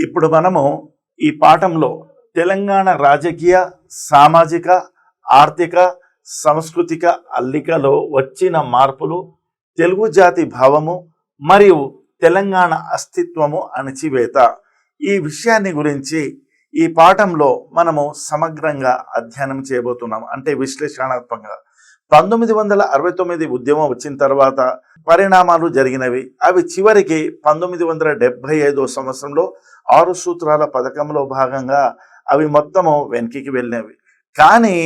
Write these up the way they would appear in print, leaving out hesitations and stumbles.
ఇప్పుడు మనము ఈ పాఠంలో తెలంగాణ రాజకీయ, సామాజిక, ఆర్థిక, సాంస్కృతిక అల్లికలో వచ్చిన మార్పులు, తెలుగు జాతి భావము మరియు తెలంగాణ అస్తిత్వము అణచివేత ఈ విషయాన్ని గురించి ఈ పాఠంలో మనము సమగ్రంగా అధ్యయనం చేయబోతున్నాం. అంటే విశ్లేషణాత్మకంగా 1969 ఉద్యమం వచ్చిన తర్వాత పరిణామాలు జరిగినవి. అవి చివరికి 1975 సంవత్సరంలో 6 సూత్రాల పథకంలో భాగంగా అవి మొత్తము వెనక్కి వెళ్ళినవి. కానీ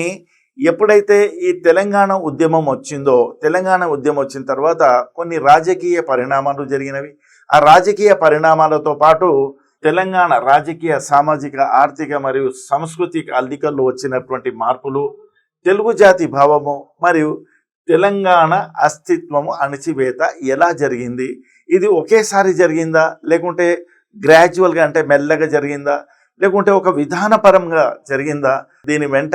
ఎప్పుడైతే ఈ తెలంగాణ ఉద్యమం వచ్చిన తర్వాత కొన్ని రాజకీయ పరిణామాలు జరిగినవి. ఆ రాజకీయ పరిణామాలతో పాటు తెలంగాణ రాజకీయ, సామాజిక, ఆర్థిక మరియు సాంస్కృతిక అల్లికల్లో వచ్చినటువంటి మార్పులు, తెలుగు జాతి భావము మరియు తెలంగాణ అస్తిత్వము అణచివేత ఎలా జరిగింది, ఇది ఒకేసారి జరిగిందా లేకుంటే గ్రాడ్యువల్గా అంటే మెల్లగా జరిగిందా లేకుంటే ఒక విధానపరంగా జరిగిందా, దీని వెంట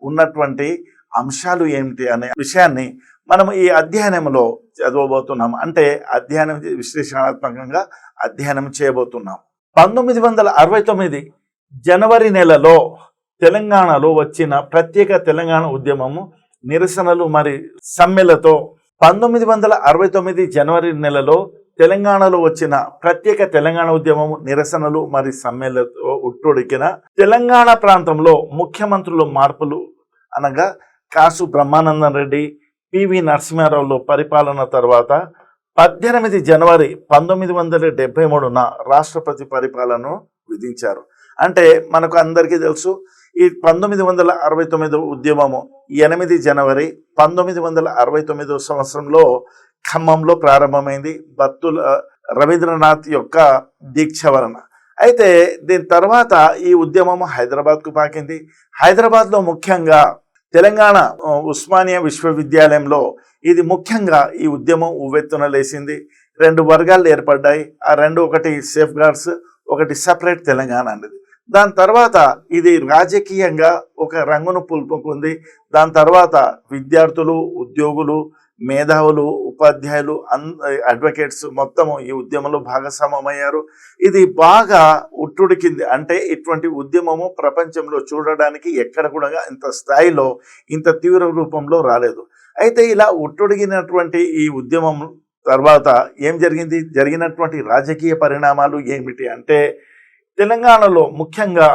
ఉన్నటువంటి అంశాలు ఏమిటి అనే విషయాన్ని మనం ఈ అధ్యయనంలో చదవబోతున్నాం. అంటే అధ్యయనం విశ్లేషణాత్మకంగా అధ్యయనం చేయబోతున్నాం. 1969 జనవరి నెలలో తెలంగాణలో వచ్చిన ప్రత్యేక తెలంగాణ ఉద్యమము, నిరసనలు మరి సమ్మెలతో 1969 జనవరి నెలలో తెలంగాణలో వచ్చిన ప్రత్యేక తెలంగాణ ఉద్యమము, నిరసనలు మరి సమ్మెలతో ఉట్టొడికిన తెలంగాణ ప్రాంతంలో ముఖ్యమంత్రుల మార్పులు అనగా కాసు బ్రహ్మానందం రెడ్డి, పివి నరసింహారావులో పరిపాలన తర్వాత 18 జనవరి 1973న రాష్ట్రపతి పరిపాలనను విధించారు. అంటే మనకు అందరికీ తెలుసు, ఈ 1969 ఉద్యమము 8 జనవరి 1969 సంవత్సరంలో ఖమ్మంలో ప్రారంభమైంది, బత్తుల రవీంద్రనాథ్ యొక్క దీక్ష వలన. అయితే దీని తర్వాత ఈ ఉద్యమము హైదరాబాద్కు పాకింది. హైదరాబాద్లో ముఖ్యంగా తెలంగాణ ఉస్మానియా విశ్వవిద్యాలయంలో ఇది ముఖ్యంగా ఈ ఉద్యమం ఉవ్వెత్తున లేచింది. 2 వర్గాలు ఏర్పడ్డాయి. ఆ రెండు, ఒకటి సేఫ్ గార్డ్స్, ఒకటి సపరేట్ తెలంగాణ అనేది. దాని తర్వాత ఇది రాజకీయంగా ఒక రంగును పులుపుకుంది. దాని తర్వాత విద్యార్థులు, ఉద్యోగులు, మేధావులు, ఉపాధ్యాయులు, అడ్వకేట్స్ మొత్తము ఈ ఉద్యమంలో భాగస్వామయ్యారు. ఇది బాగా ఉట్టుడికింది. అంటే ఇటువంటి ఉద్యమము ప్రపంచంలో చూడడానికి ఎక్కడ కూడా ఇంత స్థాయిలో, ఇంత తీవ్ర రూపంలో రాలేదు. అయితే ఇలా ఉట్టుడిగినటువంటి ఈ ఉద్యమం తర్వాత ఏం జరిగింది, జరిగినటువంటి రాజకీయ పరిణామాలు ఏమిటి అంటే తెలంగాణలో ముఖ్యంగా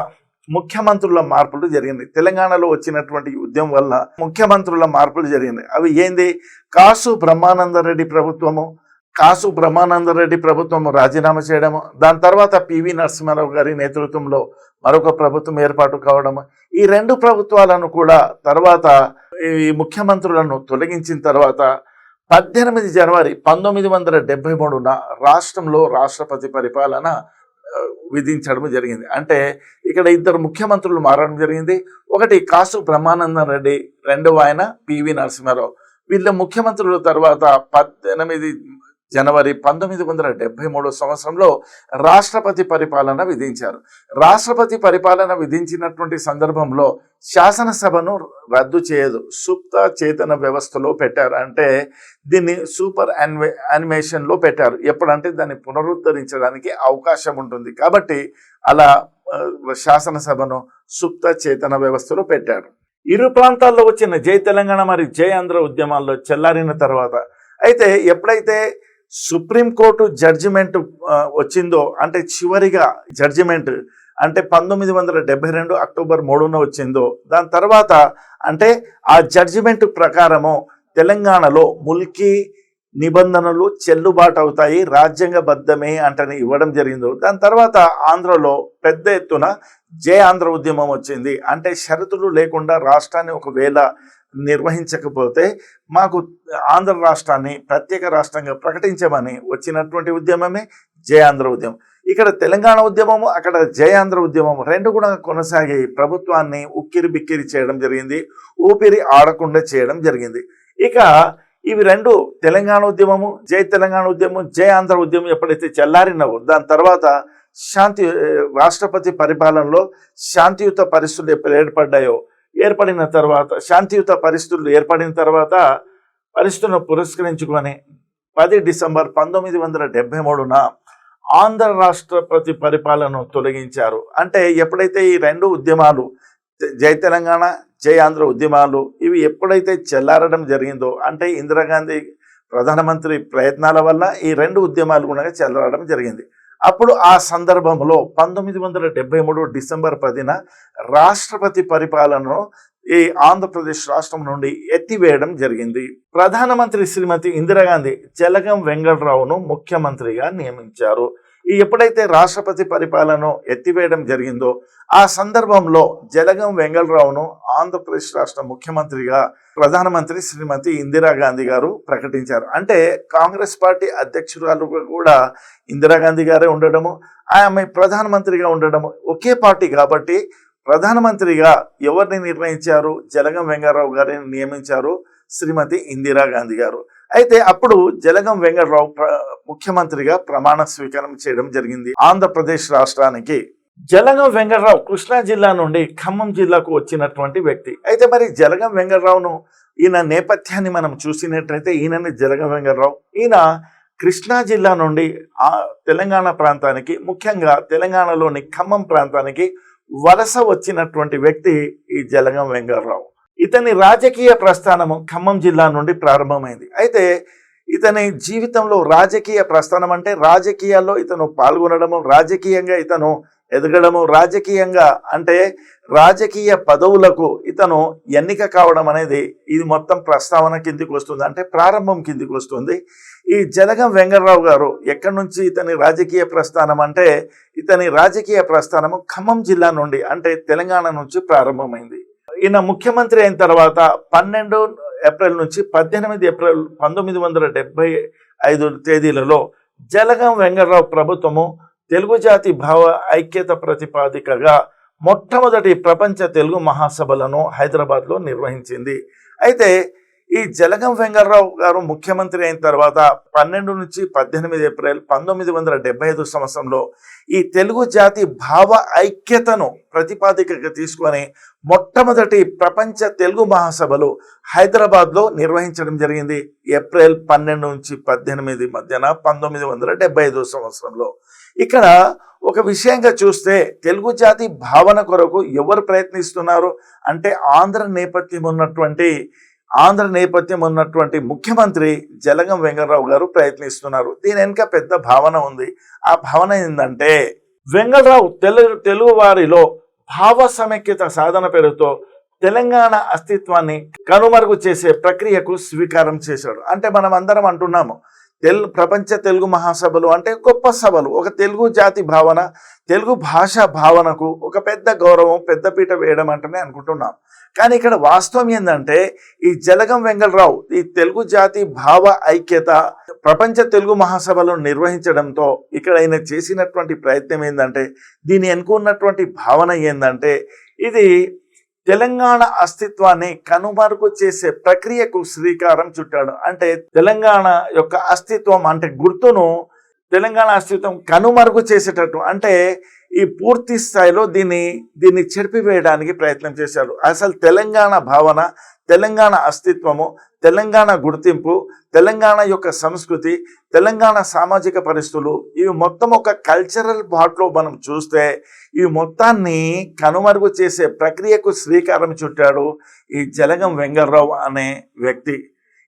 ముఖ్యమంత్రుల మార్పులు జరిగింది. తెలంగాణలో వచ్చినటువంటి ఉద్యమం వల్ల ముఖ్యమంత్రుల మార్పులు జరిగింది. అవి ఏంది, కాసు బ్రహ్మానందరెడ్డి ప్రభుత్వము రాజీనామా చేయడము, దాని తర్వాత పివి నరసింహారావు గారి నేతృత్వంలో మరొక ప్రభుత్వం ఏర్పాటు కావడము. ఈ 2 ప్రభుత్వాలను కూడా తర్వాత ఈ ముఖ్యమంత్రులను తొలగించిన తర్వాత 18 జనవరి 1973న రాష్ట్రంలో రాష్ట్రపతి పరిపాలన విధించడం జరిగింది. అంటే ఇక్కడ 2 ముఖ్యమంత్రులు మారడం జరిగింది. ఒకటి కాసు బ్రహ్మానందం రెడ్డి, రెండవ ఆయన పివి నరసింహారావు. వీళ్ళ ముఖ్యమంత్రుల తర్వాత 18 జనవరి 1973 సంవత్సరంలో రాష్ట్రపతి పరిపాలన విధించారు. రాష్ట్రపతి పరిపాలన విధించినటువంటి సందర్భంలో శాసనసభను రద్దు చేయదు, సుప్త చేతన వ్యవస్థలో పెట్టారు. అంటే దీన్ని సూపర్ యానిమేషన్లో పెట్టారు. ఎప్పుడంటే దాన్ని పునరుద్ధరించడానికి అవకాశం ఉంటుంది కాబట్టి అలా శాసనసభను సుప్త చేతన వ్యవస్థలో పెట్టారు. ఇరు ప్రాంతాల్లో వచ్చిన జై తెలంగాణ మరియు జై ఆంధ్ర ఉద్యమాల్లో చెల్లారిన తర్వాత అయితే ఎప్పుడైతే సుప్రీంకోర్టు జడ్జిమెంట్ వచ్చిందో, అంటే చివరిగా జడ్జిమెంట్ అంటే 1972 అక్టోబర్ 3న వచ్చిందో, దాని తర్వాత అంటే ఆ జడ్జిమెంట్ ప్రకారము తెలంగాణలో ముల్కీ నిబంధనలు చెల్లుబాటు అవుతాయి, రాజ్యాంగబద్ధమే అంటని ఇవ్వడం జరిగిందో, దాని తర్వాత ఆంధ్రలో పెద్ద ఎత్తున జై ఆంధ్ర ఉద్యమం వచ్చింది. అంటే షరతులు లేకుండా రాష్ట్రాన్ని ఒకవేళ నిర్వహించకపోతే మాకు ఆంధ్ర రాష్ట్రాన్ని ప్రత్యేక రాష్ట్రంగా ప్రకటించమని వచ్చినటువంటి ఉద్యమమే జై ఆంధ్ర ఉద్యమం. ఇక్కడ తెలంగాణ ఉద్యమము, అక్కడ జై ఆంధ్ర ఉద్యమం 2 కూడా కొనసాగి ప్రభుత్వాన్ని ఉక్కిరి బిక్కిరి చేయడం జరిగింది, ఊపిరి ఆడకుండా చేయడం జరిగింది. ఇక ఇవి 2 తెలంగాణ ఉద్యమము, జై తెలంగాణ ఉద్యమం, జై ఆంధ్ర ఉద్యమం ఎప్పుడైతే చల్లారినవో దాని తర్వాత రాష్ట్రపతి పరిపాలనలో శాంతియుత పరిస్థితులు ఎప్పుడు ఏర్పడిన తర్వాత శాంతియుత పరిస్థితులు ఏర్పడిన తర్వాత పరిస్థితులను పురస్కరించుకొని 10 డిసెంబర్ 1973న ఆంధ్ర రాష్ట్రపతి పరిపాలనను తొలగించారు. అంటే ఎప్పుడైతే ఈ రెండు ఉద్యమాలు జై తెలంగాణ జై ఆంధ్ర ఉద్యమాలు ఇవి ఎప్పుడైతే చెల్లారడం జరిగిందో, అంటే ఇందిరాగాంధీ ప్రధానమంత్రి ప్రయత్నాల వల్ల ఈ రెండు ఉద్యమాలు కూడా చెల్లారడం జరిగింది. అప్పుడు ఆ సందర్భంలో 1973 డిసెంబర్ 10న రాష్ట్రపతి పరిపాలనను ఈ ఆంధ్రప్రదేశ్ రాష్ట్రం నుండి ఎత్తివేయడం జరిగింది. ప్రధానమంత్రి శ్రీమతి ఇందిరాగాంధీ జలగం వెంగళరావును ముఖ్యమంత్రిగా నియమించారు. ఈ ఎప్పుడైతే రాష్ట్రపతి పరిపాలనను ఎత్తివేయడం జరిగిందో ఆ సందర్భంలో జలగం వెంగళరావును ఆంధ్రప్రదేశ్ రాష్ట్ర ముఖ్యమంత్రిగా ప్రధానమంత్రి శ్రీమతి ఇందిరాగాంధీ గారు ప్రకటించారు. అంటే కాంగ్రెస్ పార్టీ అధ్యక్షురాలు కూడా ఇందిరాగాంధీ గారే ఉండడము, ఆమె ప్రధానమంత్రిగా ఉండడము ఒకే పార్టీ కాబట్టి ప్రధానమంత్రిగా ఎవరిని నిర్ణయించారు? జలగం వెంగళరావు గారిని నియమించారు శ్రీమతి ఇందిరాగాంధీ గారు. అయితే అప్పుడు జలగం వెంగళరావు ముఖ్యమంత్రిగా ప్రమాణ స్వీకారం చేయడం జరిగింది ఆంధ్రప్రదేశ్ రాష్ట్రానికి. జలగం వెంగళరావు కృష్ణా జిల్లా నుండి ఖమ్మం జిల్లాకు వచ్చినటువంటి వ్యక్తి. అయితే మరి జలగం వెంగళరావును ఈయన నేపథ్యాన్ని మనం చూసినట్లయితే ఈయనని జలగం వెంగళరావు ఈయన కృష్ణా జిల్లా నుండి తెలంగాణ ప్రాంతానికి, ముఖ్యంగా తెలంగాణలోని ఖమ్మం ప్రాంతానికి వలస వచ్చినటువంటి వ్యక్తి ఈ జలగం వెంగళరావు. ఇతని రాజకీయ ప్రస్థానము ఖమ్మం జిల్లా నుండి ప్రారంభమైంది. అయితే ఇతని జీవితంలో రాజకీయ ప్రస్థానం అంటే రాజకీయాల్లో ఇతను పాల్గొనడము, రాజకీయంగా ఇతను ఎదగడము, రాజకీయంగా అంటే రాజకీయ పదవులకు ఇతను ఎన్నిక కావడం అనేది ఇది మొత్తం ప్రస్తావన కిందికి వస్తుంది, అంటే ప్రారంభం కిందికి వస్తుంది. ఈ జలగం వెంగళరావు గారు ఎక్కడి నుంచి ఇతని రాజకీయ ప్రస్థానం అంటే ఇతని రాజకీయ ప్రస్థానము ఖమ్మం జిల్లా నుండి అంటే తెలంగాణ నుంచి ప్రారంభమైంది. ఈయన ముఖ్యమంత్రి అయిన తర్వాత 12 ఏప్రిల్ నుంచి 18 ఏప్రిల్ 1975 తేదీలలో జలగం వెంగళరావు ప్రభుత్వము తెలుగు జాతి భావ ఐక్యత ప్రతిపాదికగా మొట్టమొదటి ప్రపంచ తెలుగు మహాసభలను హైదరాబాద్లో నిర్వహించింది. అయితే ఈ జలగం వెంగళరావు గారు ముఖ్యమంత్రి అయిన తర్వాత 12 నుంచి 18 ఏప్రిల్ 1975 సంవత్సరంలో ఈ తెలుగు జాతి భావ ఐక్యతను ప్రతిపాదికగా తీసుకొని మొట్టమొదటి ప్రపంచ తెలుగు మహాసభలు హైదరాబాద్లో నిర్వహించడం జరిగింది. ఏప్రిల్ 12 నుంచి 18 మధ్యన 1975 సంవత్సరంలో. ఇక్కడ ఒక విషయంగా చూస్తే తెలుగు జాతి భావన కొరకు ఎవరు ప్రయత్నిస్తున్నారు అంటే ఆంధ్ర నేపథ్యం ఉన్నటువంటి ముఖ్యమంత్రి జలగం వెంగళరావు గారు ప్రయత్నిస్తున్నారు. దీని వెనుక పెద్ద భావన ఉంది. ఆ భావన ఏంటంటే వెంగళరావు తెలుగు వారిలో భావ సమైక్యత సాధన పేరుతో తెలంగాణ అస్తిత్వాన్ని కనుమరుగు చేసే ప్రక్రియకు స్వీకారం చేశాడు. అంటే మనం అందరం అంటున్నాము ప్రపంచ తెలుగు మహాసభలు అంటే గొప్ప సభలు, ఒక తెలుగు జాతి భావన, తెలుగు భాష భావనకు ఒక పెద్ద గౌరవం, పెద్దపీట వేయడం అంటేనే అనుకుంటున్నాం. కానీ ఇక్కడ వాస్తవం ఏంటంటే ఈ జలగం వెంగళరావు ఈ తెలుగు జాతి భావ ఐక్యత ప్రపంచ తెలుగు మహాసభలను నిర్వహించడంతో ఇక్కడ ఆయన చేసినటువంటి ప్రయత్నం ఏంటంటే దీని ఎన్నుకున్నటువంటి భావన ఏంటంటే ఇది తెలంగాణ అస్తిత్వాన్ని కనుమరుగు చేసే ప్రక్రియకు శ్రీకారం చుట్టాడు. అంటే తెలంగాణ యొక్క అస్తిత్వం అంటే గుర్తును తెలంగాణ అస్తిత్వం కనుమరుగు చేసేటట్టు అంటే ఈ పూర్తి స్థాయిలో దీన్ని చెరిపివేయడానికి ప్రయత్నం చేశారు. అసలు తెలంగాణ భావన, తెలంగాణ అస్తిత్వము, తెలంగాణ గుర్తింపు, తెలంగాణ యొక్క సంస్కృతి, తెలంగాణ సామాజిక పరిస్థితులు ఇవి మొత్తం ఒక కల్చరల్ పార్ట్లో మనం చూస్తే ఈ మొత్తాన్ని కనుమరుగు చేసే ప్రక్రియకు శ్రీకారం చుట్టాడు ఈ జలగం వెంగళరావు అనే వ్యక్తి.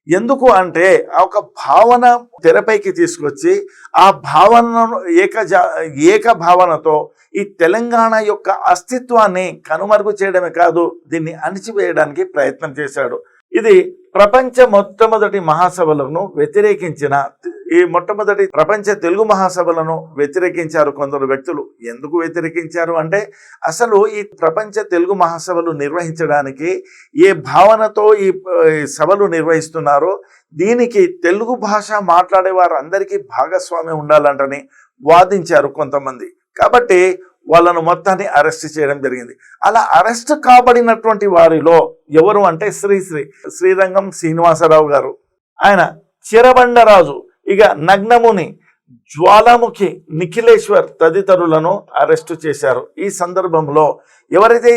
ఎందుకు అంటే ఆ ఒక భావన తెరపైకి తీసుకొచ్చి ఆ భావనను ఏక భావనతో ఈ తెలంగాణ యొక్క అస్తిత్వాన్ని కనుమరుగు చేయడమే కాదు దీన్ని అణిచివేయడానికి ప్రయత్నం చేశాడు. ఇది ప్రపంచ మొట్టమొదటి మహాసభలను వ్యతిరేకించిన ఈ మొట్టమొదటి ప్రపంచ తెలుగు మహాసభలను వ్యతిరేకించారు కొందరు వ్యక్తులు. ఎందుకు వ్యతిరేకించారు అంటే అసలు ఈ ప్రపంచ తెలుగు మహాసభలు నిర్వహించడానికి ఏ భావనతో ఈ సభలు నిర్వహిస్తున్నారో దీనికి తెలుగు భాష మాట్లాడే వారందరికీ భాగస్వామ్యం ఉండాలంటని వాదించారు కొంతమంది. కాబట్టి వాళ్ళను మొత్తాన్ని అరెస్ట్ చేయడం జరిగింది. అలా అరెస్ట్ కాబడినటువంటి వారిలో ఎవరు అంటే శ్రీరంగం శ్రీనివాసరావు గారు, ఆయన చిరబండరాజు, ఇక నగ్నముని, జ్వాలాముఖి, నిఖిలేశ్వర్ తదితరులను అరెస్టు చేశారు. ఈ సందర్భంలో ఎవరైతే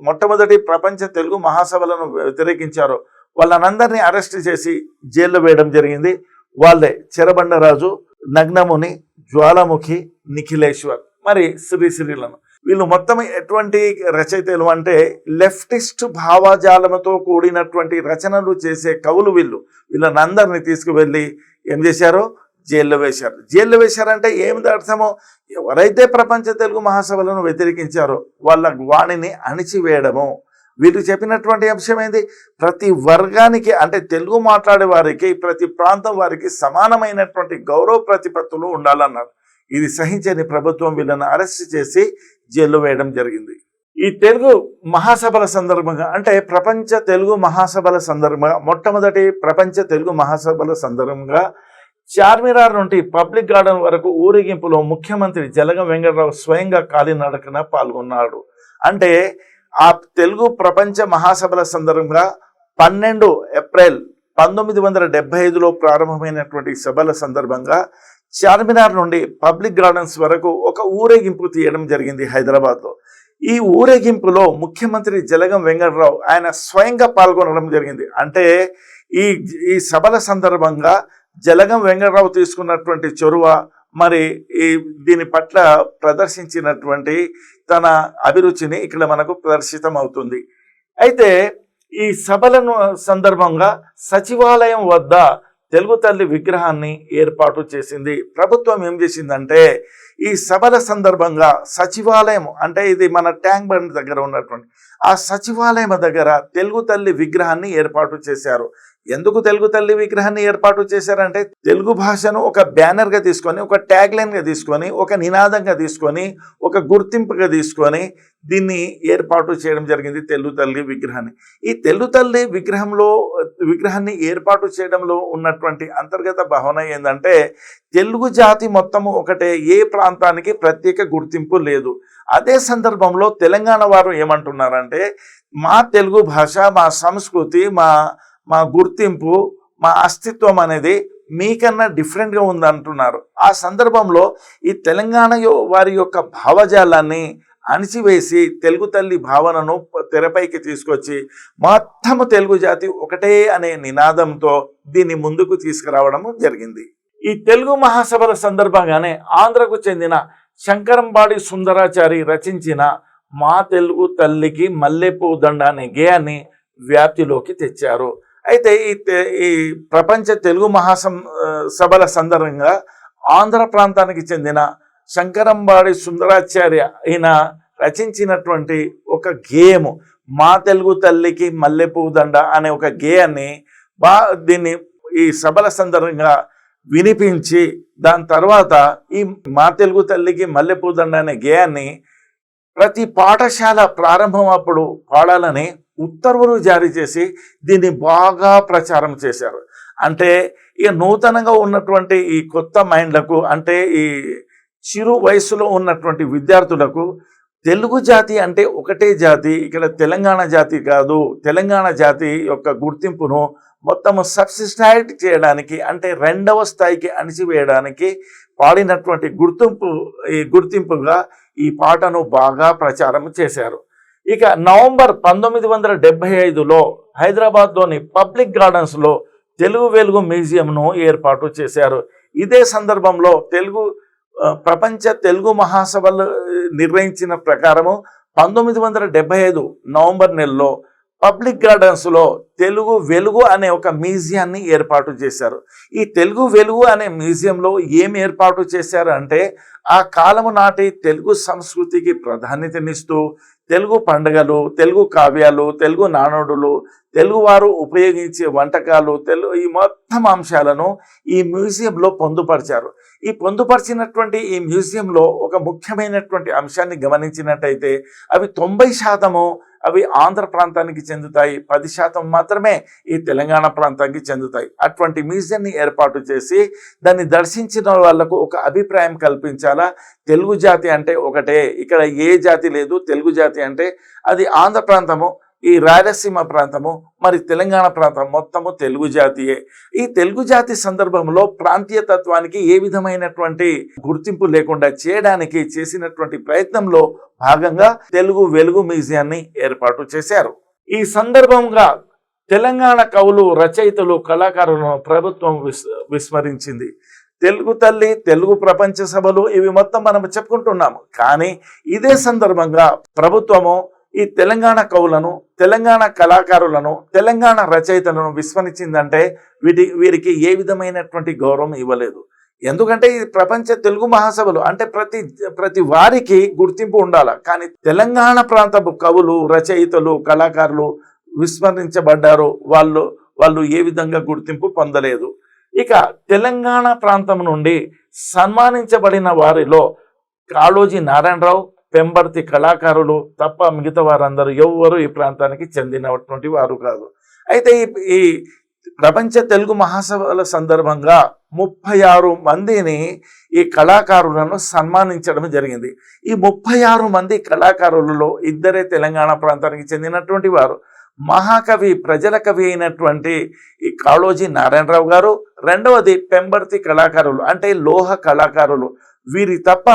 మొట్టమొదటి ప్రపంచ తెలుగు మహాసభలను వ్యతిరేకించారో వాళ్ళనందరినీ అరెస్ట్ చేసి జైల్లో వేయడం జరిగింది. వాళ్ళే చిరబండరాజు, నగ్నముని, జ్వాలాముఖి, నిఖిలేశ్వర్, మరి శ్రీశ్రీలను. వీళ్ళు మొత్తం ఎటువంటి రచయితలు అంటే లెఫ్టిస్ట్ భావజాలముతో కూడినటువంటి రచనలు చేసే కవులు వీళ్ళని అందరినీ తీసుకువెళ్ళి ఏం చేశారో జైల్లో వేశారు. జైల్లో వేశారంటే ఏమిటి అర్థమో, ఎవరైతే ప్రపంచ తెలుగు మహాసభలను వ్యతిరేకించారో వాళ్ళ వాణిని అణిచివేయడము. వీళ్ళు చెప్పినటువంటి అంశం ఏంది, ప్రతి వర్గానికి అంటే తెలుగు మాట్లాడే వారికి, ప్రతి ప్రాంతం వారికి సమానమైనటువంటి గౌరవ ప్రతిపత్తులు ఉండాలన్నారు. ఇది సహించని ప్రభుత్వం వీళ్ళని అరెస్ట్ చేసి జైల్లో వేయడం జరిగింది. ఈ తెలుగు మహాసభల సందర్భంగా అంటే ప్రపంచ తెలుగు మహాసభల సందర్భంగా, మొట్టమొదటి ప్రపంచ తెలుగు మహాసభల సందర్భంగా చార్మినార్ నుండి పబ్లిక్ గార్డెన్ వరకు ఊరేగింపులో ముఖ్యమంత్రి జలగం వెంకటరావు స్వయంగా కాలినడకన పాల్గొన్నాడు. అంటే ఆ తెలుగు ప్రపంచ మహాసభల సందర్భంగా 12 ఏప్రిల్ 1975లో ప్రారంభమైనటువంటి సభల సందర్భంగా చార్మినార్ నుండి పబ్లిక్ గార్డెన్స్ వరకు ఒక ఊరేగింపు తీయడం జరిగింది హైదరాబాద్లో. ఈ ఊరేగింపులో ముఖ్యమంత్రి జలగం వెంకటరావు ఆయన స్వయంగా పాల్గొనడం జరిగింది. అంటే ఈ సభల సందర్భంగా జలగం వెంకటరావు తీసుకున్నటువంటి చొరవ, మరి దీని పట్ల ప్రదర్శించినటువంటి తన అభిరుచిని ఇక్కడ మనకు ప్రదర్శితం అవుతుంది. అయితే ఈ సభలను సందర్భంగా సచివాలయం వద్ద తెలుగు తల్లి విగ్రహాన్ని ఏర్పాటు చేసింది. ప్రభుత్వం ఏం చేసిందంటే ఈ సభల సందర్భంగా సచివాలయం అంటే ఇది మన ట్యాంక్ బండ్ దగ్గర ఉన్నటువంటి ఆ సచివాలయం దగ్గర తెలుగు తల్లి విగ్రహాన్ని ఏర్పాటు చేశారు. ఎందుకు తెలుగు తల్లి విగ్రహాన్ని ఏర్పాటు చేశారంటే తెలుగు భాషను ఒక బ్యానర్గా తీసుకొని, ఒక ట్యాగ్ లైన్గా తీసుకొని, ఒక నినాదంగా తీసుకొని, ఒక గుర్తింపుగా తీసుకొని దీన్ని ఏర్పాటు చేయడం జరిగింది తెలుగు తల్లి విగ్రహాన్ని. ఈ తెలుగు తల్లి విగ్రహాన్ని ఏర్పాటు చేయడంలో ఉన్నటువంటి అంతర్గత భావన ఏంటంటే తెలుగు జాతి మొత్తము ఒకటే, ఏ ప్రాంతానికి ప్రత్యేక గుర్తింపు లేదు. అదే సందర్భంలో తెలంగాణ వారు ఏమంటున్నారంటే మా తెలుగు భాష, మా సంస్కృతి, మా గుర్తింపు, మా అస్తిత్వం అనేది మీకన్నా డిఫరెంట్గా ఉందంటున్నారు. ఆ సందర్భంలో ఈ తెలంగాణ వారి యొక్క భావజాలాన్ని అణిచివేసి తెలుగు తల్లి భావనను తెరపైకి తీసుకొచ్చి మొత్తము తెలుగు జాతి ఒకటే అనే నినాదంతో దీన్ని ముందుకు తీసుకురావడం జరిగింది. ఈ తెలుగు మహాసభల సందర్భంగానే ఆంధ్రకు చెందిన శంకరంబాడి సుందరాచారి రచించిన మా తెలుగు తల్లికి మల్లెపూ దండ అనే గేయాన్ని వ్యాప్తిలోకి తెచ్చారు. అయితే ఈ ప్రపంచ తెలుగు మహాసభల సందర్భంగా ఆంధ్ర ప్రాంతానికి చెందిన శంకరంబాడి సుందరాచార్య ఈయన రచించినటువంటి ఒక గేయము మా తెలుగు తల్లికి మల్లెపూ దండ అనే ఒక గేయాన్ని దీన్ని ఈ సభల సందర్భంగా వినిపించి దాని తర్వాత ఈ మా తెలుగు తల్లికి మల్లెపూ దండ అనే గేయాన్ని ప్రతి పాఠశాల ప్రారంభం అప్పుడు పాడాలని ఉత్తర్వులు జారీ చేసి దీన్ని బాగా ప్రచారం చేశారు. అంటే ఇక నూతనంగా ఉన్నటువంటి ఈ కొత్త మైండ్లకు, అంటే ఈ చిరు వయసులో ఉన్నటువంటి విద్యార్థులకు తెలుగు జాతి అంటే ఒకటే జాతి, ఇక్కడ తెలంగాణ జాతి కాదు, తెలంగాణ జాతి యొక్క గుర్తింపును మొత్తము సబ్సిస్టైడ్ చేయడానికి అంటే రెండవ స్థాయికి అణిచివేయడానికి పాడినటువంటి గుర్తింపుగా ఈ పాటను బాగా ప్రచారం చేశారు. ఇక నవంబర్ 1975లో హైదరాబాద్లోని పబ్లిక్ గార్డెన్స్లో తెలుగు వెలుగు మ్యూజియంను ఏర్పాటు చేశారు. ఇదే సందర్భంలో ప్రపంచ తెలుగు మహాసభలు నిర్ణయించిన ప్రకారము 1975 నవంబర్ నెలలో పబ్లిక్ గార్డెన్స్లో తెలుగు వెలుగు అనే ఒక మ్యూజియాన్ని ఏర్పాటు చేశారు. ఈ తెలుగు వెలుగు అనే మ్యూజియంలో ఏం ఏర్పాటు చేశారు అంటే ఆ కాలము నాటి తెలుగు సంస్కృతికి ప్రాధాన్యతనిస్తూ తెలుగు పండుగలు, తెలుగు కావ్యాలు, తెలుగు నానుడులు, తెలుగువారు ఉపయోగించే వంటకాలు, ఈ మొత్తం అంశాలను ఈ మ్యూజియంలో పొందుపరిచారు. ఈ పొందుపరిచినటువంటి ఈ మ్యూజియంలో ఒక ముఖ్యమైనటువంటి అంశాన్ని గమనించినట్టయితే అవి 90% అవి ఆంధ్ర ప్రాంతానికి చెందుతాయి, 10% మాత్రమే ఈ తెలంగాణ ప్రాంతానికి చెందుతాయి. అటువంటి మ్యూజియంని ఏర్పాటు చేసి దాన్ని దర్శించిన వాళ్లకు ఒక అభిప్రాయం కల్పించాలా, తెలుగు జాతి అంటే ఒకటే, ఇక్కడ ఏ జాతి లేదు, తెలుగు జాతి అంటే అది ఆంధ్ర ప్రాంతము, ఈ రాయలసీమ ప్రాంతము, మరి తెలంగాణ ప్రాంతం మొత్తము తెలుగు జాతియే. ఈ తెలుగు జాతి సందర్భంలో ప్రాంతీయ తత్వానికి ఏ విధమైనటువంటి గుర్తింపు లేకుండా చేయడానికి చేసినటువంటి ప్రయత్నంలో భాగంగా తెలుగు వెలుగు మ్యూజియాన్ని ఏర్పాటు చేశారు. ఈ సందర్భంగా తెలంగాణ కవులు, రచయితలు, కళాకారులను ప్రభుత్వం విస్మరించింది. తెలుగు తల్లి, తెలుగు ప్రపంచ సభలు ఇవి మొత్తం మనం చెప్పుకుంటున్నాము. కానీ ఇదే సందర్భంగా ప్రభుత్వము ఈ తెలంగాణ కవులను, తెలంగాణ కళాకారులను, తెలంగాణ రచయితలను విస్మరించిందంటే వీరికి ఏ విధమైనటువంటి గౌరవం ఇవ్వలేదు. ఎందుకంటే ఇది ప్రపంచ తెలుగు మహాసభలు అంటే ప్రతి వారికి గుర్తింపు ఉండాలి. కానీ తెలంగాణ ప్రాంతపు కవులు, రచయితలు, కళాకారులు విస్మరించబడ్డారు. వాళ్ళు ఏ విధంగా గుర్తింపు పొందలేదు. ఇక తెలంగాణ ప్రాంతం నుండి సన్మానించబడిన వారిలో కాళోజీ నారాయణరావు, పెంబర్తి కళాకారులు తప్ప మిగతా వారందరూ ఎవ్వరూ ఈ ప్రాంతానికి చెందినటువంటి వారు కాదు. అయితే ఈ ప్రపంచ తెలుగు మహాసభల సందర్భంగా 36 మందిని ఈ కళాకారులను సన్మానించడం జరిగింది. ఈ 36 మంది కళాకారులలో ఇద్దరే తెలంగాణ ప్రాంతానికి చెందినటువంటి వారు. మహాకవి, ప్రజల కవి అయినటువంటి ఈ కాళోజీ నారాయణరావు గారు, రెండవది పెంబర్తి కళాకారులు అంటే లోహ కళాకారులు. వీరి తప్ప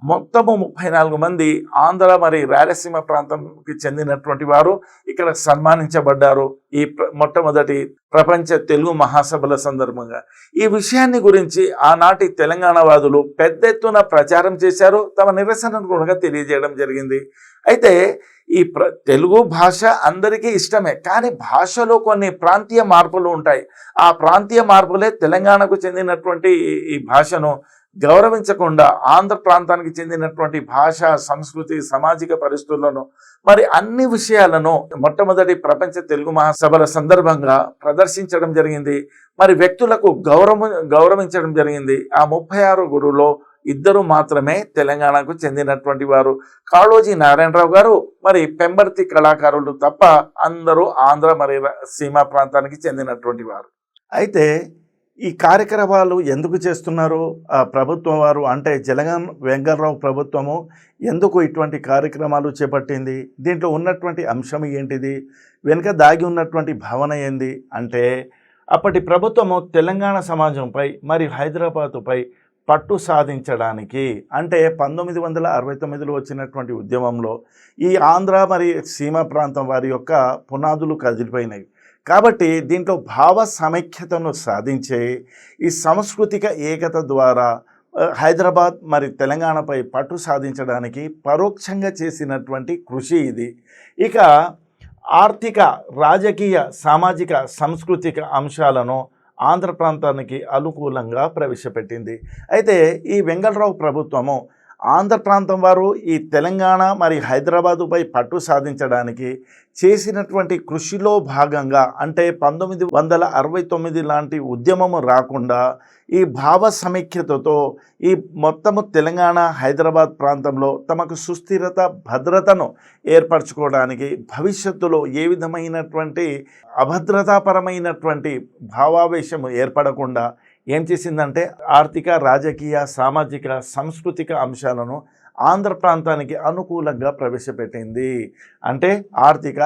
మొత్తము 34 మంది ఆంధ్ర మరి రాయలసీమ ప్రాంతంకి చెందినటువంటి వారు ఇక్కడ సన్మానించబడ్డారు ఈ మొట్టమొదటి ప్రపంచ తెలుగు మహాసభల సందర్భంగా. ఈ విషయాన్ని గురించి ఆనాటి తెలంగాణ వాదులు పెద్ద ఎత్తున ప్రచారం చేశారు, తమ నిరసనను కూడా తెలియజేయడం జరిగింది. అయితే ఈ తెలుగు భాష అందరికీ ఇష్టమే, కానీ భాషలో కొన్ని ప్రాంతీయ మార్పులు ఉంటాయి. ఆ ప్రాంతీయ మార్పులే తెలంగాణకు చెందినటువంటి ఈ భాషను గౌరవించకుండా ఆంధ్ర ప్రాంతానికి చెందినటువంటి భాష, సంస్కృతి, సామాజిక పరిస్థితులను మరి అన్ని విషయాలను మొట్టమొదటి ప్రపంచ తెలుగు మహాసభల సందర్భంగా ప్రదర్శించడం జరిగింది. మరి వ్యక్తులకు గౌరవించడం జరిగింది. ఆ 36 గురువులో ఇద్దరు మాత్రమే తెలంగాణకు చెందినటువంటి వారు, కాళోజీ నారాయణరావు గారు, మరి పెంబర్తి కళాకారులు తప్ప అందరూ ఆంధ్ర మరి సీమా ప్రాంతానికి చెందినటువంటి వారు. అయితే ఈ కార్యక్రమాలు ఎందుకు చేస్తున్నారు ప్రభుత్వం వారు అంటే జలగం వెంకట్రావు ప్రభుత్వము ఎందుకు ఇటువంటి కార్యక్రమాలు చేపట్టింది? దీంట్లో ఉన్నటువంటి అంశం ఏంటిది? వెనుక దాగి ఉన్నటువంటి భావన ఏంది అంటే, అప్పటి ప్రభుత్వము తెలంగాణ సమాజంపై మరి హైదరాబాదుపై పట్టు సాధించడానికి అంటే 1969లో వచ్చినటువంటి ఉద్యమంలో ఈ ఆంధ్ర మరి సీమ ప్రాంతం వారి యొక్క పునాదులు కదిలిపోయినాయి. కాబట్టి దీంట్లో భావ సమైక్యతను సాధించే ఈ సాంస్కృతిక ఏకత ద్వారా హైదరాబాద్ మరి తెలంగాణపై పట్టు సాధించడానికి పరోక్షంగా చేసినటువంటి కృషి ఇది. ఇక ఆర్థిక, రాజకీయ, సామాజిక, సాంస్కృతిక అంశాలను ఆంధ్ర ప్రాంతానికి అనుకూలంగా ప్రవేశపెట్టింది. అయితే ఈ వెంగళరావు ప్రభుత్వము ఆంధ్ర ప్రాంతం వారు ఈ తెలంగాణ మరి హైదరాబాదుపై పట్టు సాధించడానికి చేసినటువంటి కృషిలో భాగంగా అంటే 1969 లాంటి ఉద్యమము రాకుండా ఈ భావ సమైక్యతతో ఈ మొత్తము తెలంగాణ, హైదరాబాద్ ప్రాంతంలో తమకు సుస్థిరత, భద్రతను ఏర్పరచుకోవడానికి భవిష్యత్తులో ఏ విధమైనటువంటి అభద్రతాపరమైనటువంటి భావావేశము ఏర్పడకుండా ఏం చేసిందంటే ఆర్థిక, రాజకీయ, సామాజిక, సాంస్కృతిక అంశాలను ఆంధ్ర ప్రాంతానికి అనుకూలంగా ప్రవేశపెట్టింది. అంటే ఆర్థిక,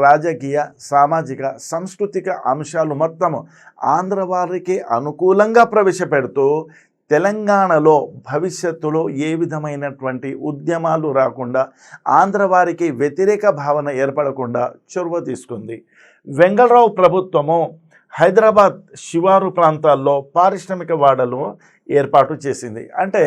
రాజకీయ, సామాజిక, సాంస్కృతిక అంశాలు మొత్తము ఆంధ్ర వారికి అనుకూలంగా ప్రవేశపెడుతూ తెలంగాణలో భవిష్యత్తులో ఏ విధమైనటువంటి ఉద్యమాలు రాకుండా, ఆంధ్ర వారికి వ్యతిరేక భావన ఏర్పడకుండా చొరవ తీసుకుంది. వెంగళరావు ప్రభుత్వము హైదరాబాద్ శివారు ప్రాంతాల్లో పారిశ్రామిక వాడలు ఏర్పాటు చేసింది. అంటే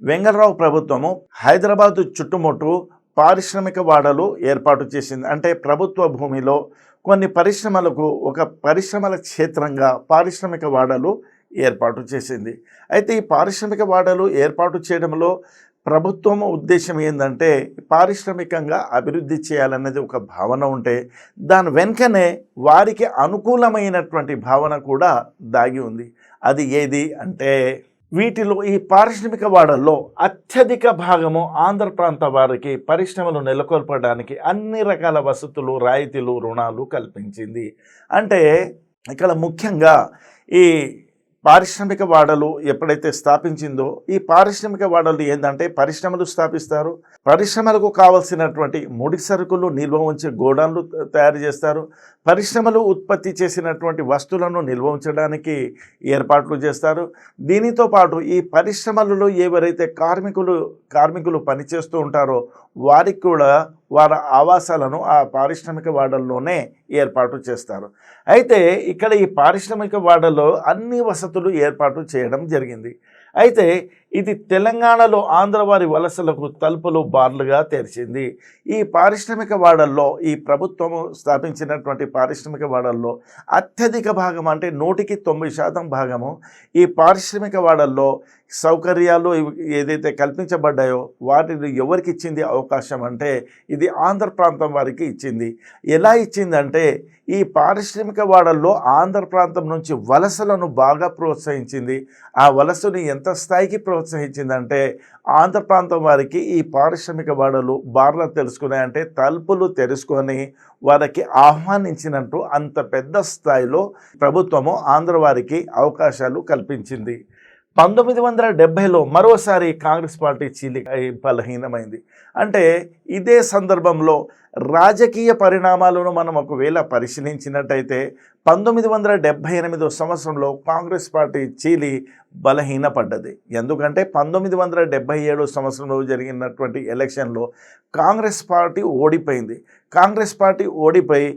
వెంగళరావు ప్రభుత్వము హైదరాబాదు చుట్టుముట్టు పారిశ్రామిక వాడలు ఏర్పాటు చేసింది. అంటే ప్రభుత్వ భూమిలో కొన్ని పరిశ్రమలకు ఒక పరిశ్రమల క్షేత్రంగా పారిశ్రామిక వాడలు ఏర్పాటు చేసింది. అయితే ఈ పారిశ్రామిక వాడలు ఏర్పాటు చేయడంలో ప్రభుత్వం ఉద్దేశం ఏంటంటే పారిశ్రామికంగా అభివృద్ధి చేయాలనేది ఒక భావన ఉంటే దాని వెనుకనే వారికి అనుకూలమైనటువంటి భావన కూడా దాగి ఉంది. అది ఏది అంటే వీటిలో ఈ పారిశ్రామిక వాడల్లో అత్యధిక భాగము ఆంధ్ర ప్రాంత వారికి పరిశ్రమలు నెలకొల్పడానికి అన్ని రకాల వసతులు, రాయితీలు, రుణాలు కల్పించింది. అంటే ఇక్కడ ముఖ్యంగా ఈ పారిశ్రామిక వాడలు ఎప్పుడైతే స్థాపించిందో ఈ పారిశ్రామిక వాడలు ఏంటంటే పరిశ్రమలు స్థాపిస్తారు, పరిశ్రమలకు కావలసినటువంటి ముడి సరుకులు నిల్వ ఉంచే గోడౌన్లు తయారు చేస్తారు, పరిశ్రమలు ఉత్పత్తి చేసినటువంటి వస్తువులను నిల్వ ఉంచడానికి ఏర్పాట్లు చేస్తారు. దీనితో పాటు ఈ పరిశ్రమలలో ఎవరైతే కార్మికులు పనిచేస్తూ ఉంటారో వారికి కూడా వారి ఆవాసాలను ఆ పారిశ్రామిక వాడల్లోనే ఏర్పాటు చేస్తారు. అయితే ఇక్కడ ఈ పారిశ్రామిక వాడల్లో అన్ని వసతులు ఏర్పాటు చేయడం జరిగింది. అయితే ఇది తెలంగాణలో ఆంధ్రవారి వలసలకు తలుపులు బార్లుగా తెరిచింది. ఈ పారిశ్రామిక వాడల్లో ఈ ప్రభుత్వము స్థాపించినటువంటి పారిశ్రామిక వాడల్లో అత్యధిక భాగం అంటే 100% భాగము ఈ పారిశ్రామిక వాడల్లో సౌకర్యాలు ఏదైతే కల్పించబడ్డాయో వాటిని ఎవరికి ఇచ్చింది అవకాశం అంటే ఇది ఆంధ్ర ప్రాంతం వారికి ఇచ్చింది. ఎలా ఇచ్చిందంటే ఈ పారిశ్రామిక వాడల్లో ఆంధ్ర ప్రాంతం నుంచి వలసలను బాగా ప్రోత్సహించింది. ఆ వలసను ఎంత స్థాయికి ప్రోత్సహించిందంటే ఆంధ్ర ప్రాంతం వారికి ఈ పారిశ్రామిక వాడలు బార్లు తెలుసుకున్నాయంటే తలుపులు తెరుచుకొని వారికి ఆహ్వానించినట్టు అంత పెద్ద స్థాయిలో ప్రభుత్వము ఆంధ్ర వారికి అవకాశాలు కల్పించింది. 1970లో మరోసారి కాంగ్రెస్ పార్టీ బలహీనమైంది. అంటే ఇదే సందర్భంలో రాజకీయ పరిణామాలను మనం ఒకవేళ పరిశీలించినట్టయితే 1978 సంవత్సరంలో కాంగ్రెస్ పార్టీ చీలి బలహీనపడ్డది. ఎందుకంటే 1977 సంవత్సరంలో జరిగినటువంటి ఎలక్షన్లో కాంగ్రెస్ పార్టీ ఓడిపోయింది. కాంగ్రెస్ పార్టీ ఓడిపోయి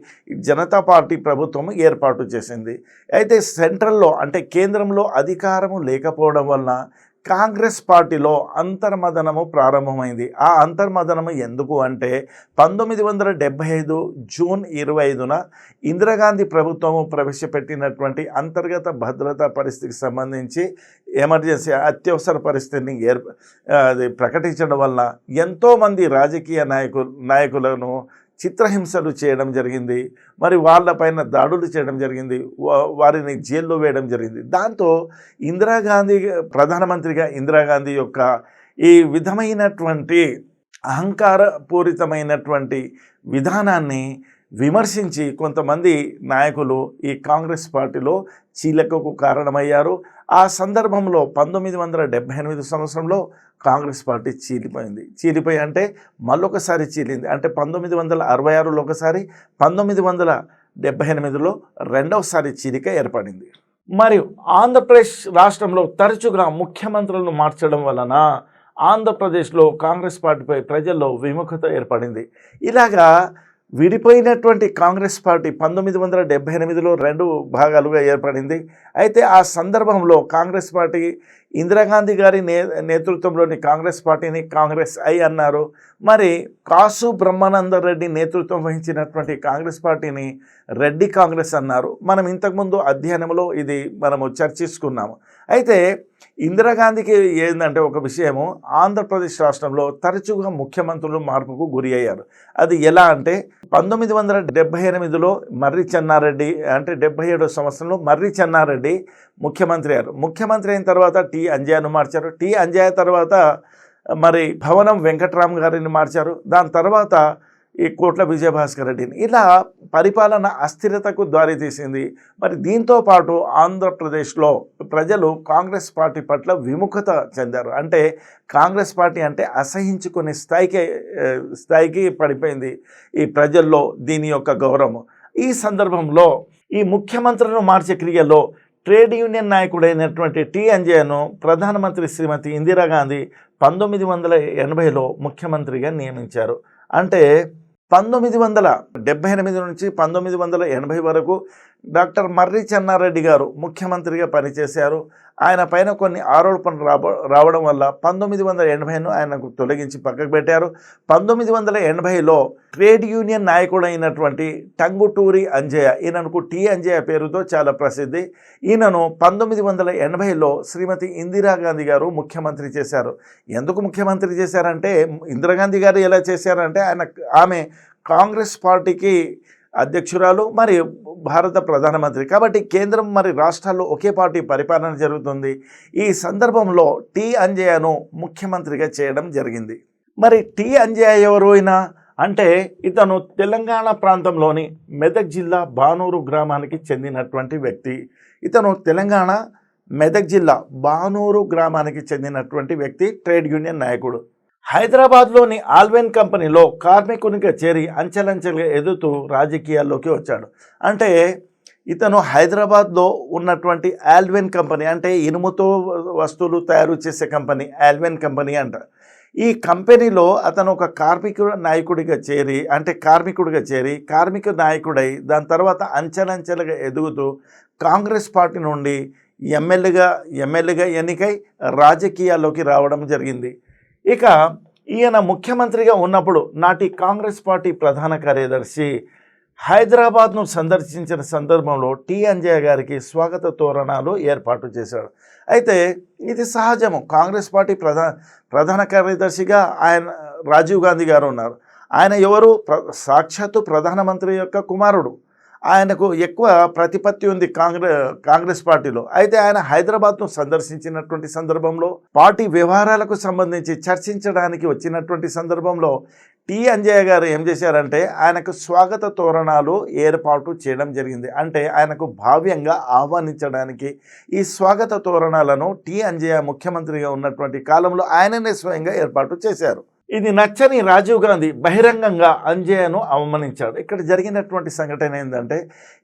జనతా పార్టీ ప్రభుత్వం ఏర్పాటు చేసింది. అయితే సెంట్రల్లో అంటే కేంద్రంలో అధికారము లేకపోవడం వలన కాంగ్రెస్ పార్టీలో అంతర్మదనము ప్రారంభమైంది. ఆ అంతర్మదనము ఎందుకు అంటే 1975 జూన్ 25న ఇందిరాగాంధీ ప్రభుత్వము ప్రవేశపెట్టినటువంటి అంతర్గత భద్రతా పరిస్థితికి సంబంధించి ఎమర్జెన్సీ అత్యవసర పరిస్థితిని ప్రకటించడం వల్ల ఎంతోమంది రాజకీయ నాయకులను చిత్రహింసలు చేయడం జరిగింది. మరి వాళ్ళపైన దాడులు చేయడం జరిగింది. వారిని జైల్లో వేయడం జరిగింది. దాంతో ఇందిరాగాంధీ ప్రధానమంత్రిగా ఇందిరాగాంధీ యొక్క ఈ విధమైనటువంటి అహంకారపూరితమైనటువంటి విధానాన్ని విమర్శించి కొంతమంది నాయకులు ఈ కాంగ్రెస్ పార్టీలో చీలికకు కారణమయ్యారు. ఆ సందర్భంలో 1978 సంవత్సరంలో కాంగ్రెస్ పార్టీ చీలిపోయి అంటే మళ్ళొకసారి చీలింది. అంటే 1966లో ఒకసారి, 1978లో రెండవసారి చీలిక ఏర్పడింది. మరియు ఆంధ్రప్రదేశ్ రాష్ట్రంలో తరచుగా ముఖ్యమంత్రులను మార్చడం వలన ఆంధ్రప్రదేశ్లో కాంగ్రెస్ పార్టీపై ప్రజల్లో విముఖత ఏర్పడింది. ఇలాగా విడిపోయినటువంటి కాంగ్రెస్ పార్టీ 1978లో 2 భాగాలుగా ఏర్పడింది. అయితే ఆ సందర్భంలో కాంగ్రెస్ పార్టీ ఇందిరాగాంధీ గారి నేతృత్వంలోని కాంగ్రెస్ పార్టీని కాంగ్రెస్ ఐ అన్నారు. మరి కాసు బ్రహ్మానందరెడ్డి నేతృత్వం వహించినటువంటి కాంగ్రెస్ పార్టీని రెడ్డి కాంగ్రెస్ అన్నారు. మనం ఇంతకుముందు అధ్యయనంలో ఇది మనము చర్చించుకున్నాము. అయితే ఇందిరాగాంధీకి ఏంటంటే ఒక విషయము, ఆంధ్రప్రదేశ్ రాష్ట్రంలో తరచుగా ముఖ్యమంత్రులు మార్పుకు గురి అయ్యారు. అది ఎలా అంటే 1978లో మర్రి చెన్నారెడ్డి అంటే 77వ సంవత్సరంలో మర్రి చెన్నారెడ్డి ముఖ్యమంత్రి అయ్యారు. ముఖ్యమంత్రి అయిన తర్వాత టి అంజయ్యను మార్చారు. టి అంజయ్య తర్వాత మరి భవనం వెంకట్రామ్ గారిని మార్చారు. దాని తర్వాత ఈ కోట్ల విజయభాస్కర్ రెడ్డిని. ఇలా పరిపాలన అస్థిరతకు దారితీసింది. మరి దీంతో పాటు ఆంధ్రప్రదేశ్లో ప్రజలు కాంగ్రెస్ పార్టీ పట్ల విముఖత చెందారు. అంటే కాంగ్రెస్ పార్టీ అంటే అసహించుకునే స్థాయికి పడిపోయింది ఈ ప్రజల్లో దీని యొక్క గౌరవం. ఈ సందర్భంలో ఈ ముఖ్యమంత్రులను మార్చే క్రియలో ట్రేడ్ యూనియన్ నాయకుడైనటువంటి టి అంజయ్యను ప్రధానమంత్రి శ్రీమతి ఇందిరాగాంధీ 1980లో ముఖ్యమంత్రిగా నియమించారు. అంటే 1978 నుంచి 1980 వరకు డాక్టర్ మర్రి చెన్నారెడ్డి గారు ముఖ్యమంత్రిగా పనిచేశారు. ఆయన పైన కొన్ని ఆరోపణలు రావడం వల్ల 1980ను ఆయనకు తొలగించి పక్కకు పెట్టారు. 1980లో ట్రేడ్ యూనియన్ నాయకుడైనటువంటి టంగుటూరి అంజయ్య, ఈయనకు టి అంజయ్య పేరుతో చాలా ప్రసిద్ధి, ఈయనను 1980లో శ్రీమతి ఇందిరాగాంధీ గారు ముఖ్యమంత్రి చేశారు. ఎందుకు ముఖ్యమంత్రి చేశారంటే ఇందిరాగాంధీ గారు ఎలా చేశారంటే ఆమె కాంగ్రెస్ పార్టీకి అధ్యక్షురాలు, మరి భారత ప్రధానమంత్రి కాబట్టి కేంద్రం మరి రాష్ట్రాల్లో ఒకే పార్టీ పరిపాలన జరుగుతుంది. ఈ సందర్భంలో టి అంజయ్యను ముఖ్యమంత్రిగా చేయడం జరిగింది. మరి టి అంజయ్య ఎవరు అయినా అంటే ఇతను తెలంగాణ ప్రాంతంలోని మెదక్ జిల్లా బానూరు గ్రామానికి చెందినటువంటి వ్యక్తి. ఇతను తెలంగాణ మెదక్ జిల్లా బానూరు గ్రామానికి చెందినటువంటి వ్యక్తి, ట్రేడ్ యూనియన్ నాయకుడు. హైదరాబాద్లోని ఆల్వెన్ కంపెనీలో కార్మికునిగా చేరి అంచెలంచెలుగా ఎదుగుతూ రాజకీయాల్లోకి వచ్చాడు. అంటే ఇతను హైదరాబాద్లో ఉన్నటువంటి ఆల్వెన్ కంపెనీ అంటే ఇనుముతో వస్తువులు తయారు చేసే కంపెనీ ఆల్వెన్ కంపెనీ అంట. ఈ కంపెనీలో అతను ఒక కార్మికుడిగా చేరి కార్మిక నాయకుడై దాని తర్వాత అంచెలంచెలుగా ఎదుగుతూ కాంగ్రెస్ పార్టీ నుండి ఎమ్మెల్యేగా ఎన్నికై రాజకీయాల్లోకి రావడం జరిగింది. ఇక ఈయన ముఖ్యమంత్రిగా ఉన్నప్పుడు నాటి కాంగ్రెస్ పార్టీ ప్రధాన కార్యదర్శి హైదరాబాద్ను సందర్శించిన సందర్భంలో టి అంజయ్య గారికి స్వాగత తోరణాలు ఏర్పాటు చేశాడు. అయితే ఇది సహజము. కాంగ్రెస్ పార్టీ ప్రధాన కార్యదర్శిగా రాజీవ్ గాంధీ గారు ఉన్నారు. ఆయన ఎవరు? సాక్షాత్తు ప్రధానమంత్రి యొక్క కుమారుడు. ఆయనకు ఎక్కువ ప్రతిపత్తి ఉంది కాంగ్రెస్ పార్టీలో. అయితే ఆయన హైదరాబాద్ను సందర్శించినటువంటి సందర్భంలో పార్టీ వ్యవహారాలకు సంబంధించి చర్చించడానికి వచ్చినటువంటి సందర్భంలో టి అంజయ్య గారు ఏం చేశారంటే ఆయనకు స్వాగత తోరణాలు ఏర్పాటు చేయడం జరిగింది. అంటే ఆయనకు భావ్యంగా ఆహ్వానించడానికి ఈ స్వాగత తోరణాలను టి అంజయ్య ముఖ్యమంత్రిగా ఉన్నటువంటి కాలంలో ఆయననే స్వయంగా ఏర్పాటు చేశారు. ఇది నచ్చని రాజీవ్ గాంధీ బహిరంగంగా అంజయ్యను అవమానించాడు. ఇక్కడ జరిగినటువంటి సంఘటన ఏంటంటే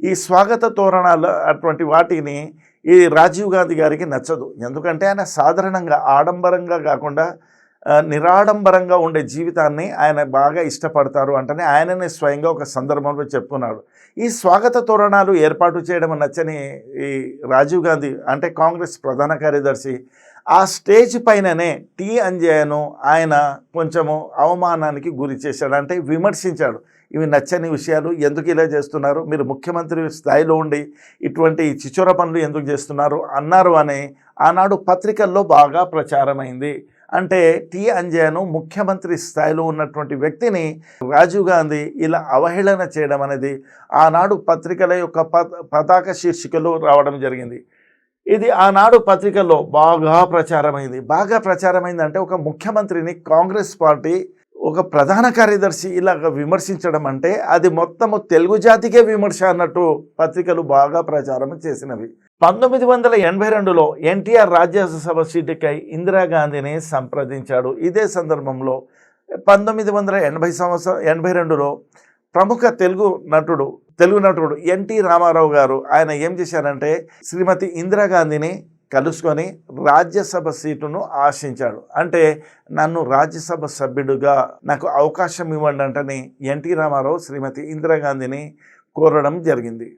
ఈ స్వాగత తోరణాలు అటువంటి వాటిని ఈ రాజీవ్ గాంధీ గారికి నచ్చదు. ఎందుకంటే ఆయన సాధారణంగా ఆడంబరంగా కాకుండా నిరాడంబరంగా ఉండే జీవితాన్ని ఆయన బాగా ఇష్టపడతారు అంటేనే ఆయననే స్వయంగా ఒక సందర్భంలో చెప్పుకున్నాడు. ఈ స్వాగత తోరణాలు ఏర్పాటు చేయడం నచ్చని ఈ రాజీవ్ గాంధీ అంటే కాంగ్రెస్ ప్రధాన కార్యదర్శి ఆ స్టేజ్ పైననే టి అంజయ్యను ఆయన కొంచెము అవమానానికి గురి చేశాడు. అంటే విమర్శించాడు. ఇవి నచ్చని విషయాలు, ఎందుకు ఇలా చేస్తున్నారు, మీరు ముఖ్యమంత్రి స్థాయిలో ఉండి ఇటువంటి చిచోర పనులు ఎందుకు చేస్తున్నారు అన్నారు అని ఆనాడు పత్రికల్లో బాగా ప్రచారమైంది. అంటే టి అంజయ్యను ముఖ్యమంత్రి స్థాయిలో ఉన్నటువంటి వ్యక్తిని రాజీవ్ గాంధీ ఇలా అవహేళన చేయడం అనేది ఆనాడు పత్రికల యొక్క పతాక శీర్షికలో రావడం జరిగింది. ఇది ఆనాడు పత్రికల్లో బాగా ప్రచారమైంది. అంటే ఒక ముఖ్యమంత్రిని కాంగ్రెస్ పార్టీ ఒక ప్రధాన కార్యదర్శి ఇలాగ విమర్శించడం అంటే అది మొత్తము తెలుగు జాతికే విమర్శ అన్నట్టు పత్రికలు బాగా ప్రచారం చేసినవి. 1982లో ఎన్టీఆర్ రాజ్యసభ సీటుకై ఇందిరాగాంధీని సంప్రదించాడు. ఇదే సందర్భంలో 1982లో ప్రముఖ తెలుగు నటుడు ఎన్టీ రామారావు గారు ఆయన ఏం చేశారంటే శ్రీమతి ఇందిరాగాంధీని కలుసుకొని రాజ్యసభ సీటును ఆశించాడు. అంటే నన్ను రాజ్యసభ సభ్యుడిగా నాకు అవకాశం ఇవ్వండి అంటని ఎన్టీ రామారావు శ్రీమతి ఇందిరాగాంధీని కోరడం జరిగింది.